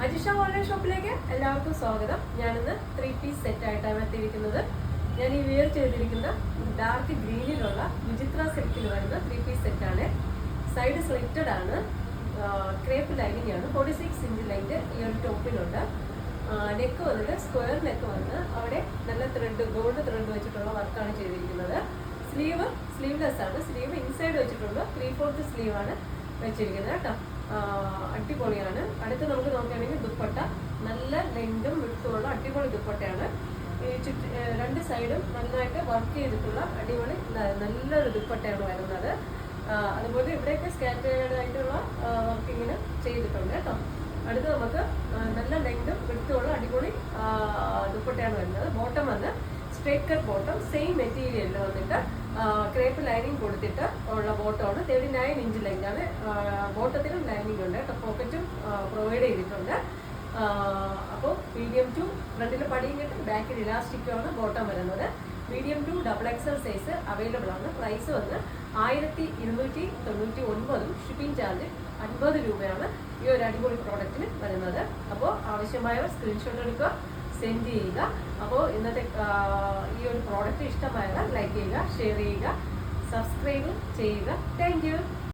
Ajisha online ഷോപ്പിലേക്ക് എല്ലാവർക്കും സ്വാഗതം. ഞാനിന്ന് 3 പീസ് സെറ്റ് ആയിട്ടാണ് എത്തിയിരിക്കുന്നത്. ഞാൻ ഈ വിയർ ചെയ്തിരിക്കുന്ന ഡാർക്ക് ഗ്രീനിലുള്ള വിചിത്ര സെറ്റിൽ വരുന്ന 3 പീസ് സെറ്റാണ്. സൈഡ് സ്ലിറ്റഡ് ആണ്, ക്രേപ്പ് ലൈനിങ് ആണ്. 46 ഇഞ്ച് ലൈറ്റ് ഈ ഒരു ടോപ്പിലുണ്ട്. നെക്ക് വന്നിട്ട് സ്ക്വയർ നെക്ക് വന്ന് അവിടെ നല്ല ത്രെഡ്, ഗോൾഡ് ത്രെഡ് വെച്ചിട്ടുള്ള വർക്കാണ് ചെയ്തിരിക്കുന്നത്. സ്ലീവ്ലെസ് ആണ്. സ്ലീവ് ഇൻസൈഡ് വെച്ചിട്ടുണ്ട്. 3/4 സ്ലീവ് ആണ് വെച്ചിരിക്കുന്നത് കേട്ടോ. അടിപൊളിയാണ്. അടുത്ത് നമുക്ക് നോക്കുകയാണെങ്കിൽ ദുപ്പട്ട നല്ല ലെങ്തും വിട്ടുമുള്ള അടിപൊളി ദുപ്പട്ടയാണ്. ഈ രണ്ട് സൈഡും നന്നായിട്ട് വർക്ക് ചെയ്തിട്ടുള്ള അടിപൊളി നല്ലൊരു ദുപ്പട്ടയാണ് വരുന്നത്. അതുപോലെ ഇവിടെയൊക്കെ സ്കാറ്റേർഡ് ആയിട്ടുള്ള വർക്കിങ്ങിന് ചെയ്തിട്ടുണ്ട് കേട്ടോ. അടുത്ത് നമുക്ക് നല്ല ലെങ്തും വിട്ടുമുള്ള അടിപൊളി ദുപ്പട്ടയാണ് വരുന്നത്. ബോട്ടം വന്ന് സ്ട്രേറ്റ് കട്ട് ബോട്ടം, സെയിം മെറ്റീരിയലിൽ വന്നിട്ട് ക്രേപ്പ് ലൈനിങ് കൊടുത്തിട്ട് ഉള്ള ബോട്ടമാണ്. 39 ഇഞ്ച് ലൈനാണ്. ബോട്ടത്തിലും ലൈനിങ് ഉണ്ട് കേട്ടോ. പോക്കറ്റും പ്രൊവൈഡ് ചെയ്തിട്ടുണ്ട്. അപ്പോൾ മീഡിയം ടു ഫ്രണ്ടിൽ പടിയും കിട്ടും, ബാക്കിൽ ഇലാസ്റ്റിക്കുമാണ് ബോട്ടം വരുന്നത്. Medium to XXL size available ആണ്. പ്രൈസ് വന്ന് 1299. ഷിപ്പിംഗ് ചാർജ് 50 രൂപയാണ് ഈ ഒരു അടിപൊളി പ്രോഡക്റ്റിന് വരുന്നത്. അപ്പോൾ ആവശ്യമായവർ സ്ക്രീൻഷോട്ട് എടുക്കുക, സെൻഡ് ചെയ്യുക. അപ്പോൾ ഇന്നത്തെ ഈ ഒരു പ്രോഡക്റ്റ് ഇഷ്ടമായവർ ലൈക്ക് ചെയ്യുക, ഷെയർ ചെയ്യുക, സബ്സ്ക്രൈബ് ചെയ്യുക. Thank you.